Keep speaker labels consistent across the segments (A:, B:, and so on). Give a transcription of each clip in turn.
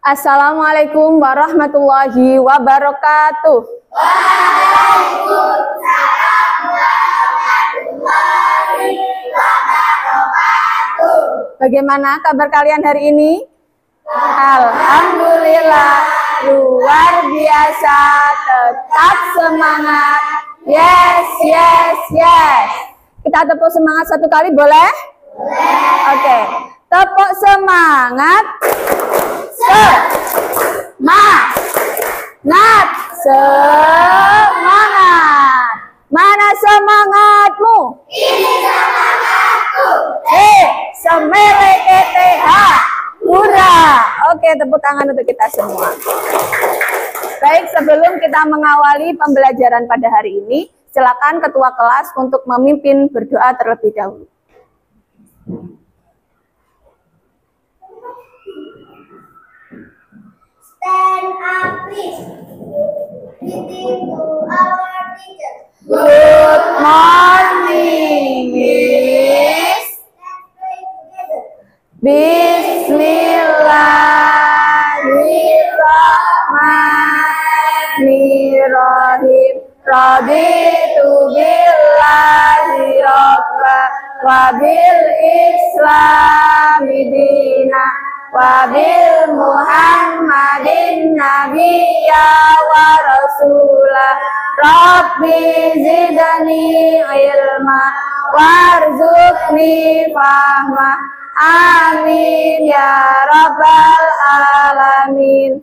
A: Assalamualaikum warahmatullahi wabarakatuh.
B: Waalaikumsalam warahmatullahi wabarakatuh.
A: Bagaimana kabar kalian hari ini? Alhamdulillah, luar biasa, tetap semangat. Yes, yes, yes. Kita tepuk semangat satu kali boleh? Boleh. Oke, tepuk semangat. Semangat. Mana semangatmu?
B: Ini semangatku.
A: Semele ETH. Hurra. Oke, tepuk tangan untuk kita semua. Baik, sebelum kita mengawali pembelajaran pada hari ini, silakan ketua kelas untuk memimpin berdoa terlebih dahulu.
B: Stand up, please. Greeting to our teacher.
A: Good morning, Miss.
B: Let's pray together.
A: Bismillahirrahmanirrahim. Raditu billahi rabba wa bil islami dina wa bil muhammadin nabiyya wa rasulah. Rabbi zidni ilma warzuqni fahma. Amin ya rabbal alamin.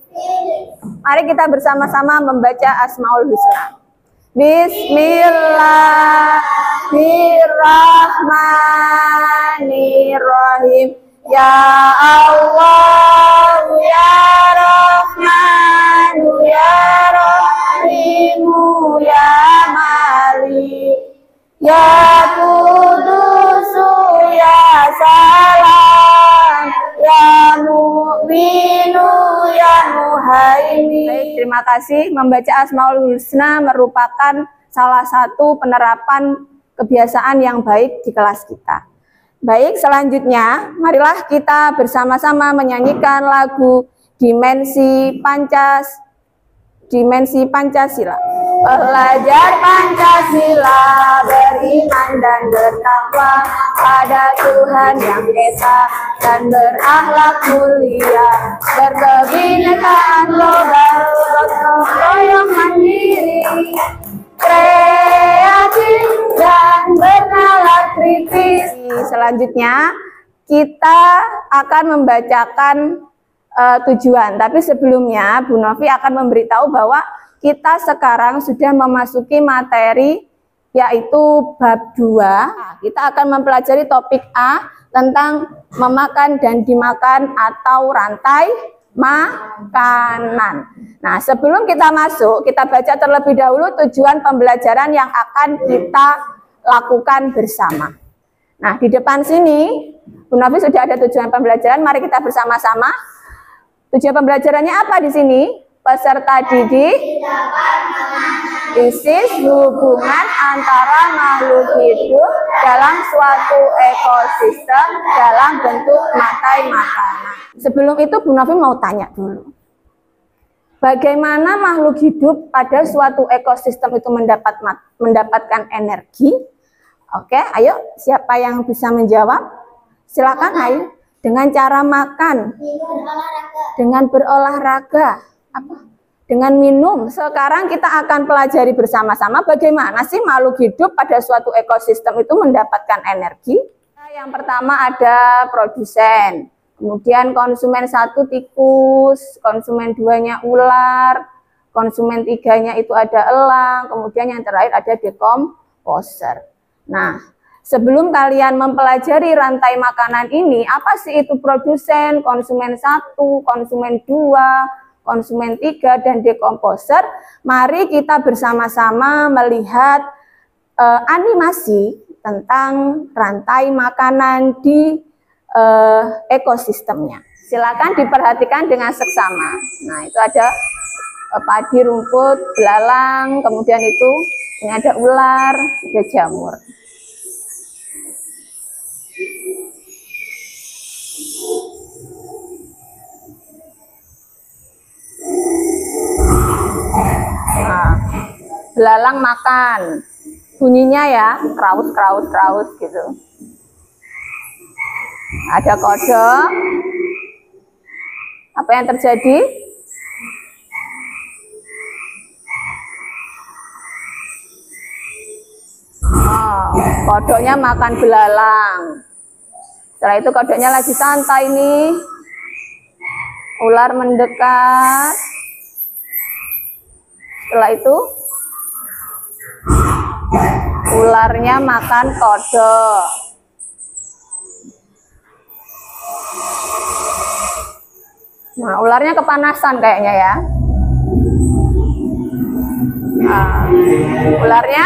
A: Mari kita bersama-sama membaca Asmaul Husna. Bismillahirrahmanirrahim. Ya Allah, ya Rahmanu, ya Rahimu, ya Malik, ya Kudusu, ya Salam, ya Mu'minu, ya Muhaimin. Baik, terima kasih. Membaca Asmaul Husna merupakan salah satu penerapan kebiasaan yang baik di kelas kita. Baik, selanjutnya marilah kita bersama-sama menyanyikan lagu Dimensi Pancasila. Belajar Pancasila, beriman dan bertakwa pada Tuhan Yang Esa dan berakhlak mulia, berkebinekaan global, gotong royong mandiri, kreatif dan bernalar kritis. Selanjutnya kita akan membacakan tujuan, tapi sebelumnya Bu Novi akan memberitahu bahwa kita sekarang sudah memasuki materi yaitu bab 2. Kita akan mempelajari topik A tentang memakan dan dimakan atau rantai makanan. Nah, sebelum kita masuk, kita baca terlebih dahulu tujuan pembelajaran yang akan kita lakukan bersama. Nah, di depan sini Bu Novi sudah ada tujuan pembelajaran. Mari kita bersama-sama. Tujuan pembelajarannya apa di sini? Peserta didik isis hubungan antara makhluk hidup dalam suatu ekosistem dalam bentuk rantai makanan. Sebelum itu Bu Novi mau tanya dulu. Bagaimana makhluk hidup pada suatu ekosistem itu mendapatkan energi? Oke, ayo siapa yang bisa menjawab? Silakan, ayo. Dengan cara makan, dengan berolahraga, dengan minum. Sekarang kita akan pelajari bersama-sama bagaimana sih makhluk hidup pada suatu ekosistem itu mendapatkan energi. Yang pertama ada produsen, kemudian konsumen 1 tikus, konsumen 2-nya ular, konsumen 3-nya itu ada elang, kemudian yang terakhir ada dekomposer. Nah, sebelum kalian mempelajari rantai makanan ini, apa sih itu produsen, konsumen 1, konsumen 2, konsumen 3, dan dekomposer? Mari kita bersama-sama melihat animasi tentang rantai makanan di ekosistemnya. Silakan diperhatikan dengan seksama. Nah, itu ada padi, rumput, belalang, kemudian itu ini ada ular, ada jamur. belalang makan. Bunyinya ya, kraus, kraus, kraus gitu. Ada kode. Apa yang terjadi? Oh, kodoknya makan belalang. Setelah itu kodoknya lagi santai nih. Ular mendekat. Setelah itu ularnya makan kodok. Nah, ularnya kepanasan kayaknya ya. Nah, ularnya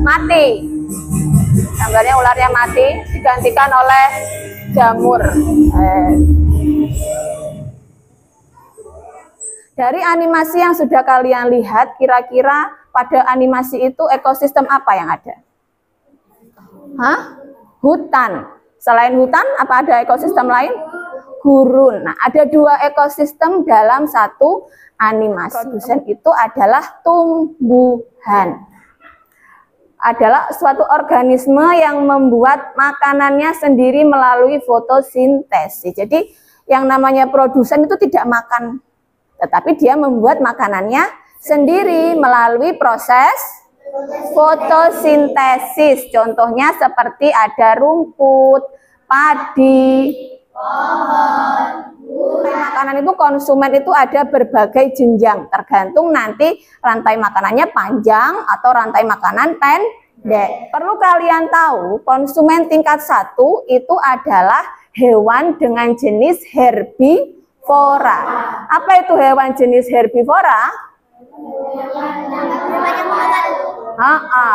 A: mati. Gambarnya ularnya mati digantikan oleh jamur. Dari animasi yang sudah kalian lihat, kira-kira pada animasi itu ekosistem apa yang ada? Hah? Hutan. Selain hutan, apa ada ekosistem lain? Gurun. Nah, ada 2 ekosistem dalam satu animasi. Produsen itu adalah tumbuhan. Adalah suatu organisme yang membuat makanannya sendiri melalui fotosintesis. Jadi, yang namanya produsen itu tidak makan, tetapi dia membuat makanannya sendiri melalui proses fotosintesis. Contohnya seperti ada rumput, padi, makanan itu konsumen itu ada berbagai jenjang, tergantung nanti rantai makanannya panjang atau rantai makanan pendek. Perlu kalian tahu, konsumen tingkat 1 itu adalah hewan dengan jenis herbivora. Apa itu hewan jenis herbivora?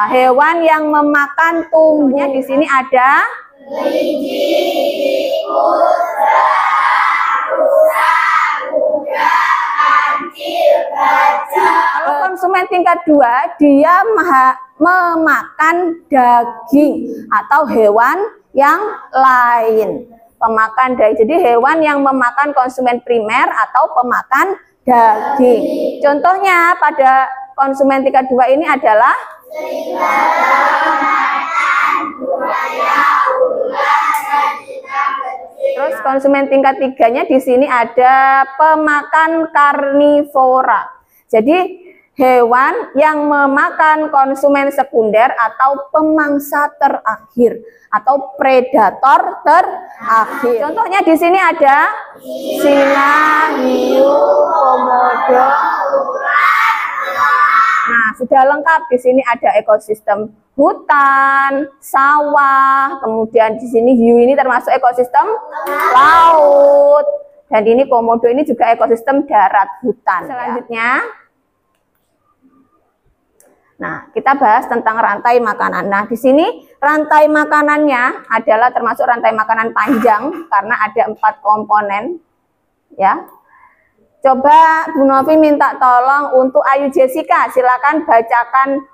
A: Hewan yang memakan tumbuh. Di sini ada kalau konsumen tingkat 2, dia memakan daging atau hewan yang lain. Pemakan daging. Jadi hewan yang memakan konsumen primer atau pemakan daging. Contohnya pada konsumen tingkat 2 ini adalah terus konsumen tingkat 3-nya di sini ada pemakan karnivora. Jadi hewan yang memakan konsumen sekunder atau pemangsa terakhir atau predator terakhir. Contohnya di sini ada singa, hiu, komodo. Nah, sudah lengkap. Di sini ada ekosistem hutan, sawah, kemudian di sini hiu ini termasuk ekosistem laut, dan ini komodo ini juga ekosistem darat hutan. Selanjutnya, nah kita bahas tentang rantai makanan. Nah, di sini rantai makanannya adalah termasuk rantai makanan panjang karena ada 4 komponen, ya. Coba Bu Novi minta tolong untuk Ayu Jessica, silakan bacakan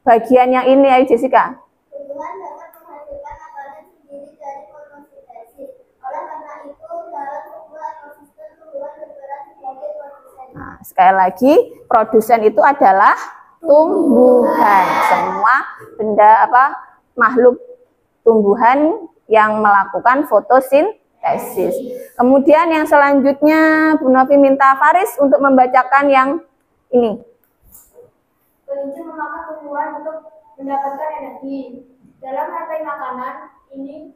A: bagian yang ini, Ayu Jessica.
B: Tumbuhan dapat menghasilkan makanan sendiri dari fotosintesis. Oleh karena itu, dalam sebuah ekosistem tumbuhan berperan sebagai produsen.
A: Nah, sekali lagi, produsen itu adalah tumbuhan. Semua benda makhluk tumbuhan yang melakukan fotosintesis. Kemudian yang selanjutnya Bu Novi minta Faris untuk membacakan yang ini.
B: Kelinci memakan tumbuhan untuk mendapatkan energi. Dalam rantai makanan ini,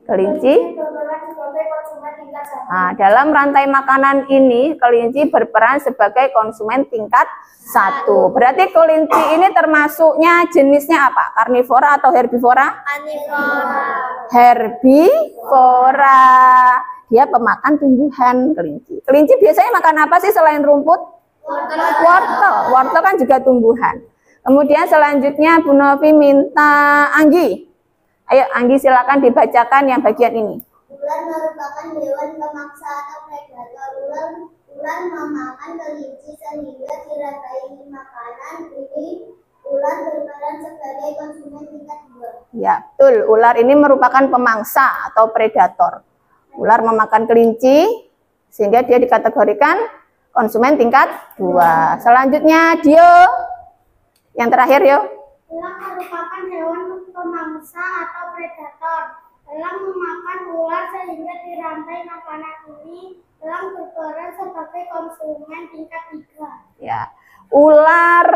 A: Kelinci
B: berperan sebagai konsumen tingkat 1.
A: Nah, dalam rantai makanan ini kelinci berperan sebagai konsumen tingkat 1. Berarti kelinci ini termasuknya jenisnya apa? Karnivora atau herbivora?
B: Karnivora.
A: Herbivora. Dia pemakan tumbuhan kelinci. Kelinci biasanya makan apa sih selain rumput? Wortel. Wortel kan juga tumbuhan. Kemudian selanjutnya Bu Novi minta Anggi. Ayo Anggi silakan dibacakan yang bagian ini.
B: Ular merupakan hewan pemangsa atau predator. Ular memakan kelinci sehingga di rantai makanan ini ular berperan sebagai konsumen tingkat 2.
A: Ya, betul. Ular ini merupakan pemangsa atau predator. Ular memakan kelinci sehingga dia dikategorikan konsumen tingkat 2. Selanjutnya Dio, yang terakhir yo.
B: Elang merupakan hewan pemangsa atau predator. Elang memakan ular sehingga di rantai makanan ini elang berperan sebagai konsumen tingkat 3.
A: Ya, ular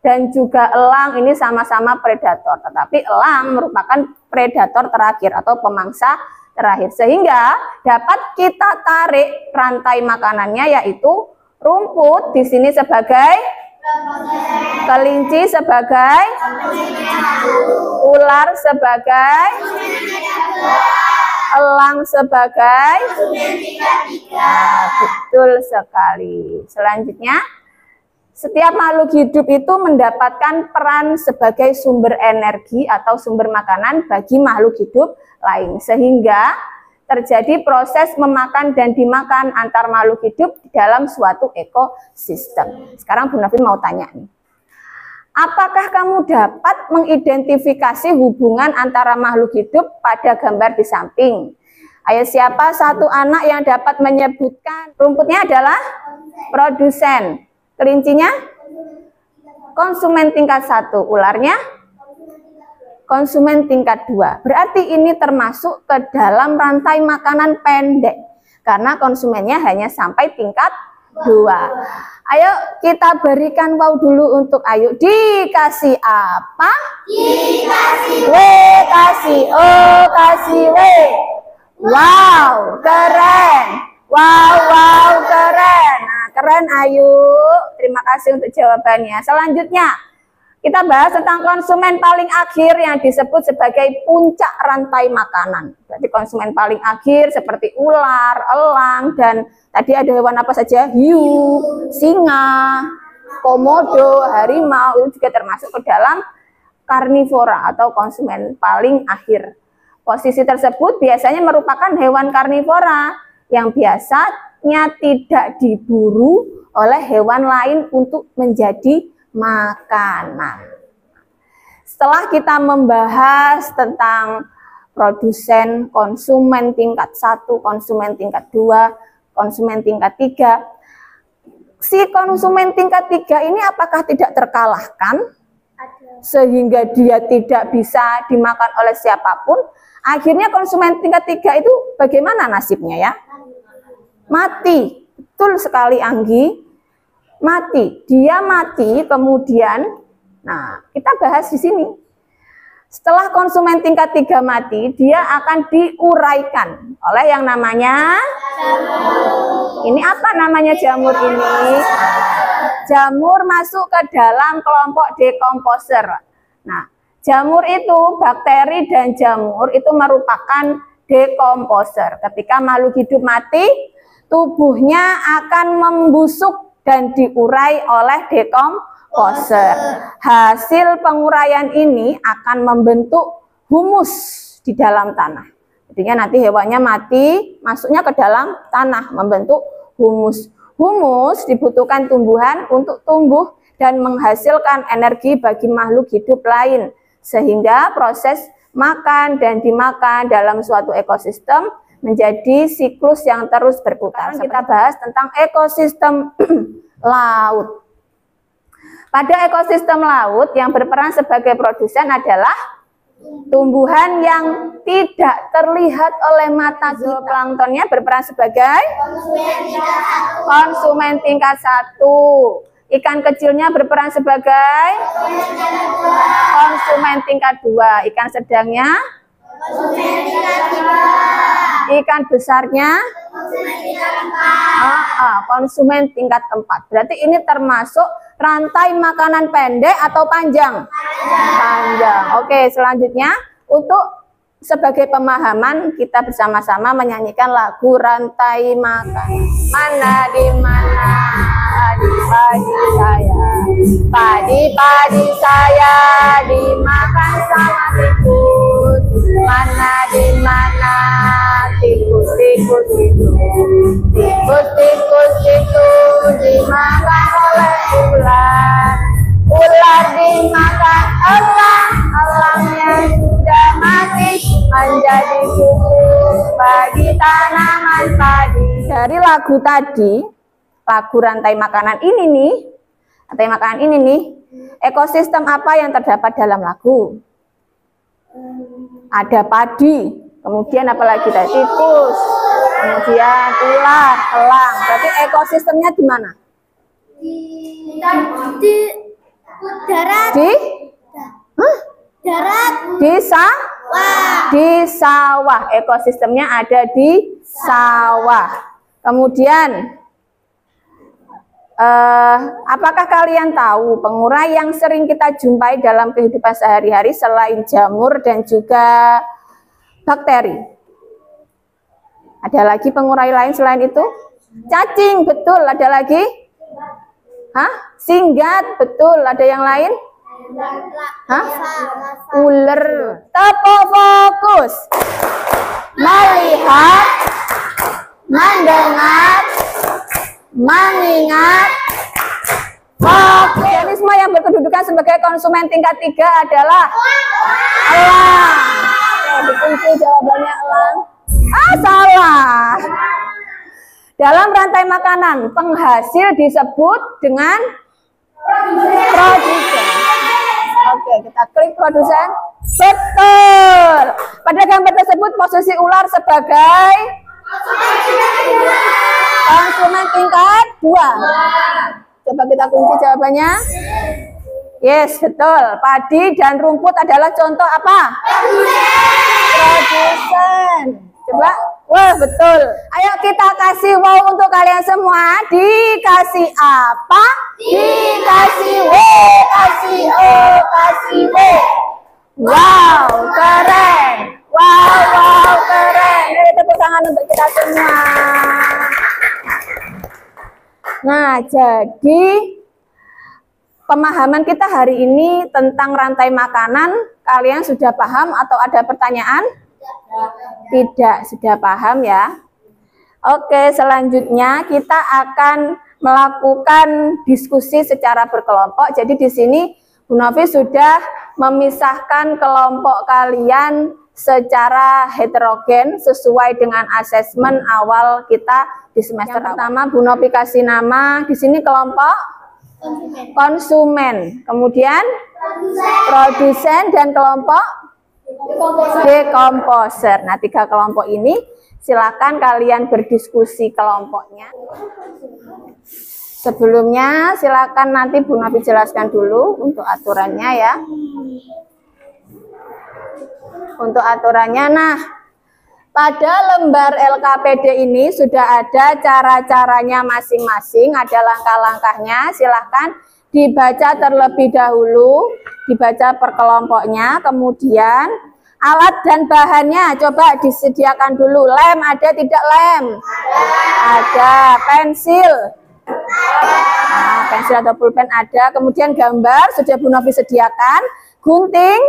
A: dan juga elang ini sama-sama predator, tetapi elang merupakan predator terakhir atau pemangsa terakhir, sehingga dapat kita tarik rantai makanannya, yaitu rumput di sini sebagai kelinci, sebagai ular, sebagai elang, sebagai betul sekali. Selanjutnya, setiap makhluk hidup itu mendapatkan peran sebagai sumber energi atau sumber makanan bagi makhluk hidup lain, sehingga terjadi proses memakan dan dimakan antar makhluk hidup di dalam suatu ekosistem. Sekarang Bu Nafi mau tanya nih, apakah kamu dapat mengidentifikasi hubungan antara makhluk hidup pada gambar di samping? Ayo, siapa satu anak yang dapat menyebutkan? Rumputnya adalah produsen, kelincinya konsumen tingkat 1, ularnya konsumen tingkat 2. Berarti ini termasuk ke dalam rantai makanan pendek, karena konsumennya hanya sampai tingkat 2. Ayo kita berikan wow dulu untuk Ayu. Dikasih apa? Dikasih W, kasih O, kasih W. Wow, keren. Wow, keren. Nah, keren Ayu. Terima kasih untuk jawabannya. Selanjutnya, kita bahas tentang konsumen paling akhir yang disebut sebagai puncak rantai makanan. Berarti konsumen paling akhir seperti ular, elang, dan tadi ada hewan apa saja? Hiu, singa, komodo, harimau, itu juga termasuk ke dalam karnivora atau konsumen paling akhir. Posisi tersebut biasanya merupakan hewan karnivora yang biasanya tidak diburu oleh hewan lain untuk menjadi makanan. Setelah kita membahas tentang produsen, konsumen tingkat 1, konsumen tingkat 2, konsumen tingkat 3, si konsumen tingkat 3 ini apakah tidak terkalahkan sehingga dia tidak bisa dimakan oleh siapapun? Akhirnya konsumen tingkat 3 itu bagaimana nasibnya ya? Mati. Betul sekali Anggi. Mati. Dia mati, kemudian nah, kita bahas di sini. Setelah konsumen tingkat 3 mati, dia akan diuraikan oleh yang namanya jamur. Ini apa namanya jamur ini? Jamur masuk ke dalam kelompok dekomposer. Nah, jamur itu, bakteri dan jamur itu merupakan dekomposer. Ketika makhluk hidup mati, tubuhnya akan membusuk dan diurai oleh dekomposer. Hasil penguraian ini akan membentuk humus di dalam tanah. Jadinya nanti hewannya mati, masuknya ke dalam tanah, membentuk humus. Humus dibutuhkan tumbuhan untuk tumbuh dan menghasilkan energi bagi makhluk hidup lain, sehingga proses makan dan dimakan dalam suatu ekosistem menjadi siklus yang terus berputar. Sekarang kita bahas tentang ekosistem laut. Pada ekosistem laut yang berperan sebagai produsen adalah tumbuhan yang tidak terlihat oleh mata kita. Zooplanktonnya berperan sebagai konsumen tingkat 1. Ikan kecilnya berperan sebagai konsumen tingkat 2. Ikan sedangnya ikan besarnya konsumen tingkat 4. Berarti ini termasuk rantai makanan pendek atau panjang? Panjang. Oke, selanjutnya untuk sebagai pemahaman kita bersama-sama menyanyikan lagu Rantai Makanan. Mana di mana padi-padi saya, padi-padi saya dimakan sama tikus. Mana di mana tikus-tikus itu, tikus-tikus itu dimakan oleh ular. Ular dimakan elang, elangnya sudah mati menjadi pupuk bagi tanaman padi. Dari lagu tadi lagu rantai makanan ini nih, ekosistem apa yang terdapat dalam lagu? Ada padi, kemudian apalagi tadi tikus, kemudian ular, elang. Berarti ekosistemnya di mana?
B: Di darat.
A: Di? Hah?
B: Darat.
A: Di sawah. Ekosistemnya ada di sawah. Kemudian, apakah kalian tahu pengurai yang sering kita jumpai dalam kehidupan sehari-hari selain jamur dan juga bakteri? Ada lagi pengurai lain selain itu? Cacing, betul. Ada lagi? Hah? Singgat, betul. Ada yang lain? Hah? Ular. Tepuk fokus. Melihat, mendengar, mengingat. Fokus. Organisme yang berkedudukan sebagai konsumen tingkat 3 adalah elang. Oke, dikunci jawabannya elang. Salah. Dalam rantai makanan, penghasil disebut dengan produsen. Oke, kita klik produsen. Betul. Pada gambar tersebut posisi ular sebagai konsumen tingkat 2. Coba kita kunci jawabannya. Yes, betul. Padi dan rumput adalah contoh apa? Produsen. Coba. Wah, betul. Ayo kita kasih wow untuk kalian semua. Dikasih apa? Dikasih W, kasih O, kasih W. Wow, keren. Wow, keren. Tepuk tangan untuk kita semua. Nah, jadi pemahaman kita hari ini tentang rantai makanan, kalian sudah paham atau ada pertanyaan? Tidak, sudah paham ya. Oke, selanjutnya kita akan melakukan diskusi secara berkelompok. Jadi di sini Bu Novi sudah memisahkan kelompok kalian secara heterogen sesuai dengan asesmen awal kita di semester pertama. Bu Novi kasih nama di sini kelompok konsumen, kemudian produsen dan kelompok dekomposer. Nah, 3 kelompok ini silakan kalian berdiskusi kelompoknya. Sebelumnya silakan nanti Bu Novi jelaskan dulu untuk aturannya ya. Untuk aturannya, nah pada lembar LKPD ini sudah ada cara-caranya masing-masing, ada langkah-langkahnya. Silahkan dibaca terlebih dahulu, dibaca per kelompoknya, kemudian alat dan bahannya coba disediakan dulu. Lem ada tidak lem? Ada. Pensil? Nah, pensil atau pulpen ada. Kemudian gambar sudah Bu Novi sediakan. Gunting?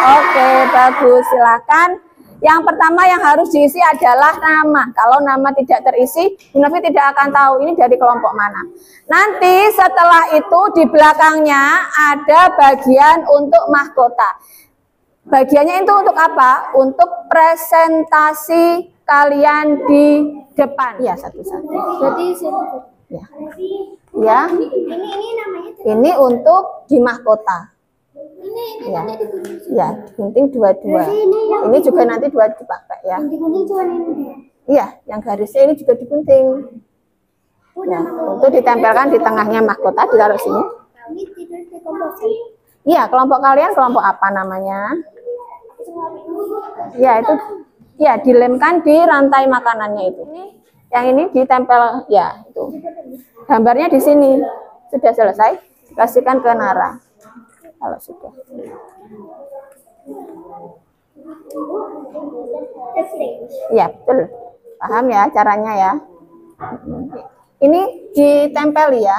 A: Oke, bagus. Silakan. Yang pertama yang harus diisi adalah nama. Kalau nama tidak terisi, Bu Novi tidak akan tahu ini dari kelompok mana. Nanti setelah itu di belakangnya ada bagian untuk mahkota. Bagiannya itu untuk apa? Untuk presentasi kalian di depan. Ya, satu-satu.
B: Berarti
A: Ya. Ya.
B: ini namanya.
A: Ini untuk di mahkota.
B: Ini
A: Ya. Ya, gunting dua-dua. Ini juga nanti dua dipakai ya.
B: digunting cuma ini.
A: Iya, yang garisnya ini juga digunting. Ya, untuk ditempelkan di tengahnya mahkota, ditaruh sini.
B: Ini tidur di komposer.
A: Iya, kelompok kalian kelompok apa namanya? Ya, itu ya dilemkan di rantai makanannya itu. Yang ini ditempel ya, itu. Gambarnya di sini. Sudah selesai, kasihkan ke Nara. Kalau sudah. Iya, betul. Paham ya caranya ya. Ini ditempel ya.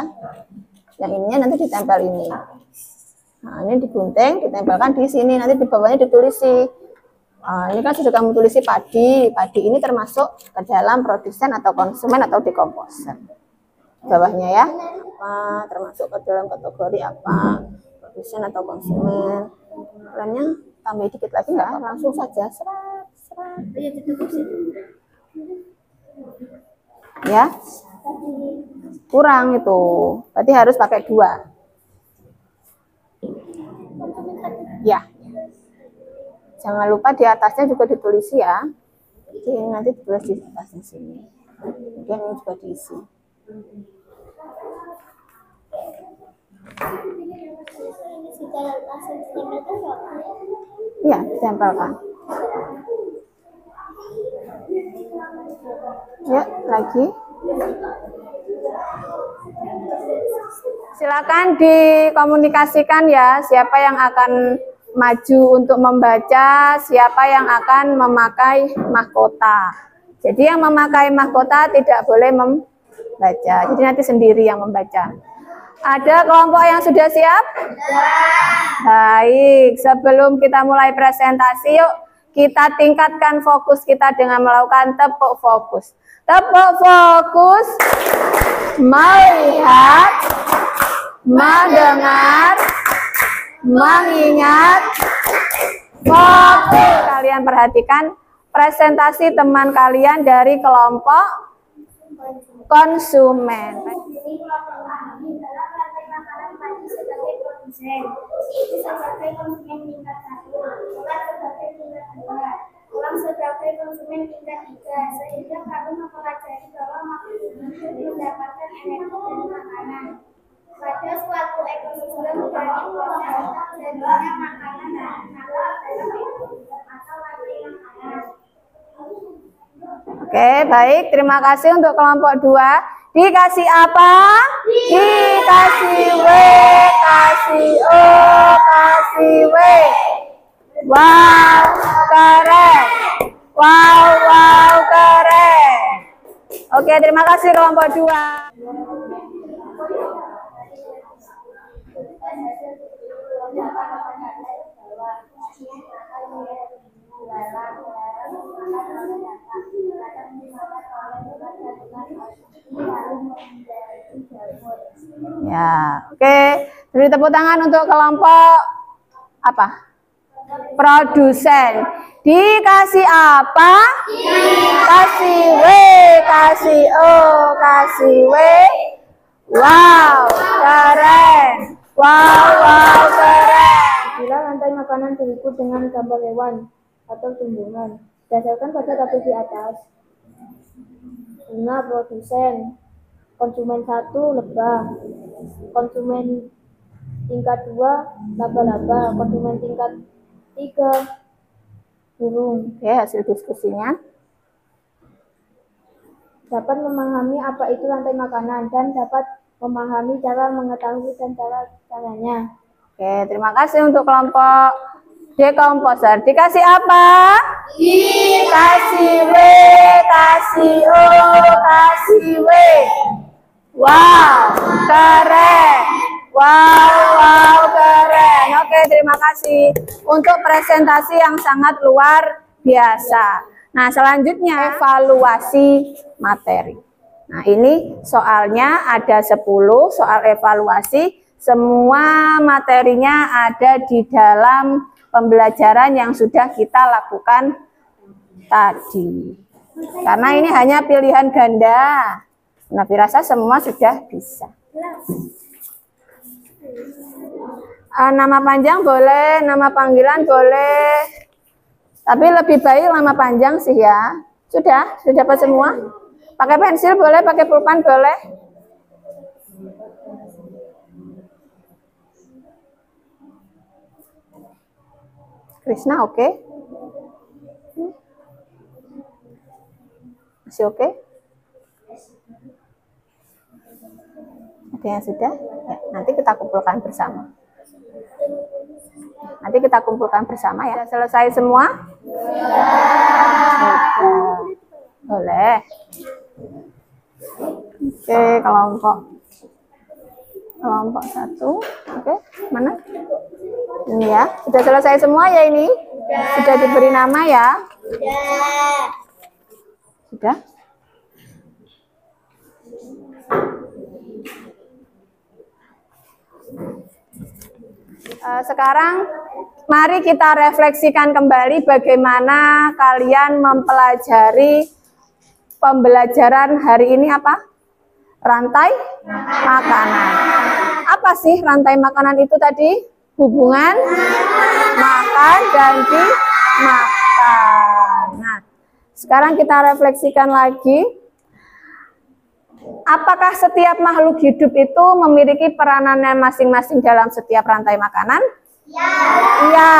A: Yang ininya nanti ditempel ini. Nah, ini digunting, ditempelkan di sini. Nanti di bawahnya ditulisi. Ini kan sudah kamu tulisi padi. Padi ini termasuk ke dalam produsen atau konsumen atau dekomposer. Bawahnya ya. Termasuk ke dalam kategori apa? Produsen atau konsumen. Lemnya tambah dikit lagi nggak? Langsung saja. Serat, serat. Ya. Kurang itu. Berarti harus pakai 2. Ya. Jangan lupa di atasnya juga ditulis ya. Jadi nanti ditulis di atasnya sini. Kemudian ini juga diisi. Iya, ditempelkan. Ya, lagi. Silakan dikomunikasikan ya, siapa yang akan maju untuk membaca, siapa yang akan memakai mahkota. Jadi yang memakai mahkota tidak boleh membaca, jadi nanti sendiri yang membaca. Ada kelompok yang sudah siap? Baik, sebelum kita mulai presentasi, yuk kita tingkatkan fokus kita dengan melakukan tepuk fokus. Tepuk fokus, melihat, mendengar, mengingat, fokus. Kalian perhatikan presentasi teman kalian dari kelompok konsumen.
B: Itu sebagai konsumen tingkat 1, ular sebagai tingkat 2, ulang sebagai konsumen tingkat 3, sehingga kami mempelajari bahwa makhluk hidup mendapatkan energi dari makanan. Pada suatu ekosistem dari proses terjadinya makanan dan makanan dalam ekosistem atau rantai makanan.
A: Oke, baik. Terima kasih untuk kelompok 2. Dikasih apa? Dikasih W, kasih O, kasih W. Wow, keren. Wow, keren. Oke, terima kasih kelompok 2. Ya, oke. Beri tepuk tangan untuk kelompok apa? Produsen. Dikasih apa? Kasih W, kasih O, kasih W. Wow, keren. Wow, keren.
C: Bila rantai makanan berikut dengan gambar hewan atau tumbuhan, berdasarkan pada tabel di atas. Bunga produsen, konsumen 1 lebah, konsumen tingkat 2 laba-laba, konsumen tingkat 3 burung.
A: Oke, hasil diskusinya.
C: Dapat memahami apa itu rantai makanan dan dapat memahami cara mengetahui dan caranya.
A: Oke, terima kasih untuk kelompok dekomposer. Dikasih apa? Dikasih W, kasih O, kasih W. Wow, keren. Wow, keren. Oke, terima kasih untuk presentasi yang sangat luar biasa. Nah, selanjutnya evaluasi materi. Nah, ini soalnya ada 10 soal evaluasi. Semua materinya ada di dalam pembelajaran yang sudah kita lakukan tadi. Karena ini hanya pilihan ganda. Nah, dirasa semua sudah bisa. Nama panjang boleh, nama panggilan boleh. Tapi lebih baik nama panjang sih ya. Sudah dapat semua? Pakai pensil boleh, pakai pulpen boleh. Krishna oke? Masih oke? Ada yang sudah? Ya, nanti kita kumpulkan bersama. Nanti kita kumpulkan bersama ya. Sudah selesai semua? Sudah. Boleh. Oke, kelompok 1. Oke, mana? Ini ya. Sudah selesai semua ya ini? Sudah diberi nama ya? Sudah? Sekarang mari kita refleksikan kembali bagaimana kalian mempelajari pembelajaran hari ini apa? rantai makanan. Apa sih rantai makanan itu tadi? Hubungan makan dan dimakan. Nah, sekarang kita refleksikan lagi. Apakah setiap makhluk hidup itu memiliki peranannya masing-masing dalam setiap rantai makanan? Iya.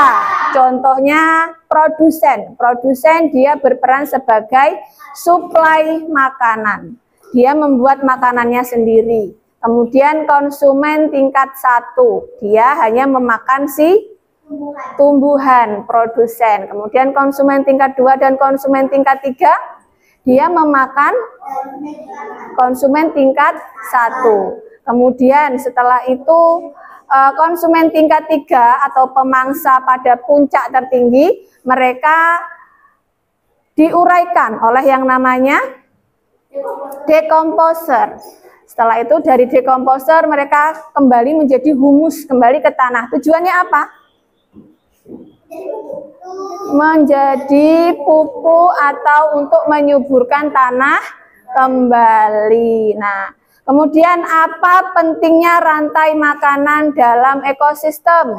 A: Contohnya produsen. Produsen dia berperan sebagai suplai makanan. Dia membuat makanannya sendiri. Kemudian konsumen tingkat 1, dia hanya memakan si tumbuhan, produsen. Kemudian konsumen tingkat 2 dan konsumen tingkat 3, dia memakan konsumen tingkat 1. Kemudian setelah itu konsumen tingkat 3 atau pemangsa pada puncak tertinggi, mereka diuraikan oleh yang namanya dekomposer. Setelah itu dari dekomposer mereka kembali menjadi humus, kembali ke tanah. Tujuannya apa? Menjadi pupuk atau untuk menyuburkan tanah kembali. Nah, kemudian apa pentingnya rantai makanan dalam ekosistem?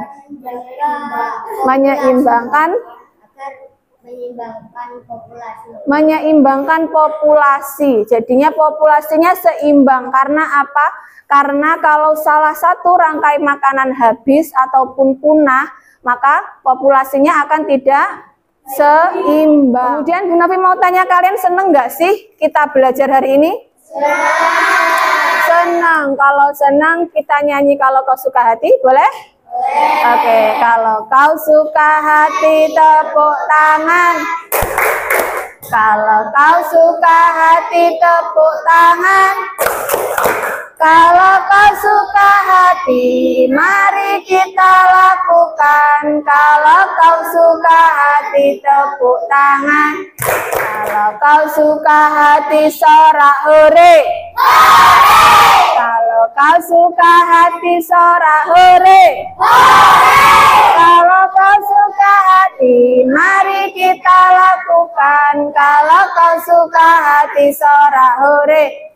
A: Menyeimbangkan populasi. Jadinya populasinya seimbang. Karena apa? Karena kalau salah satu rangkai makanan habis ataupun punah, maka populasinya akan tidak seimbang. Kemudian Bu Novi mau tanya, kalian seneng nggak sih kita belajar hari ini? Senang. Kalau senang kita nyanyi kalau kau suka hati, boleh? Oke, kalau kau suka hati tepuk tangan. Kalau kau suka hati tepuk tangan. Kalau kau suka hati, mari kita lakukan. Kalau kau suka hati tepuk tangan. Kalau kau suka hati sorak hore. Kalau kau suka hati sorak hore. Kalau kau suka hati, mari kita lakukan. Kalau kau suka hati sorak hore.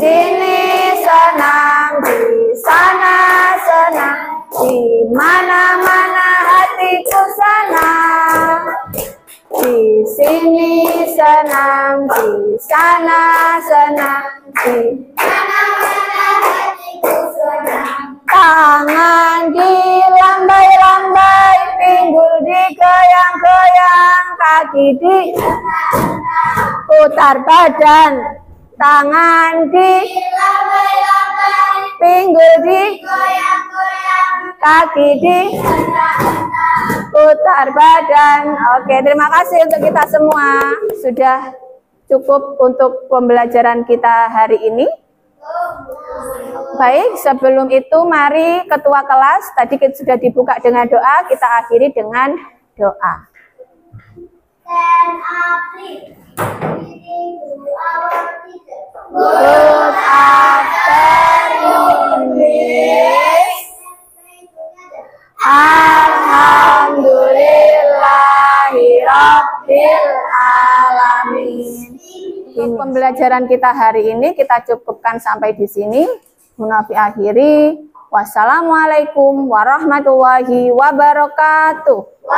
A: Sini senang, di sana senang, di mana-mana hatiku senang. Di sini senang, di sana senang, di mana-mana hatiku senang. Tangan dilambai-lambai, pinggul digoyang-goyang, kaki diputar badan. Tangan dilambai-lambai, pinggul digoyang-goyang, kaki diputar badan. Oke, terima kasih untuk kita semua. Sudah cukup untuk pembelajaran kita hari ini. Baik, sebelum itu mari ketua kelas, tadi kita sudah dibuka dengan doa, kita akhiri dengan doa.
B: Stand up, please. Reading to our teacher.
A: Good afternoon, Miss. Alhamdulillahirabbil alamin. Pembelajaran kita hari ini kita cukupkan sampai di sini. Bu Novi akhiri. Wassalamualaikum warahmatullahi wabarakatuh.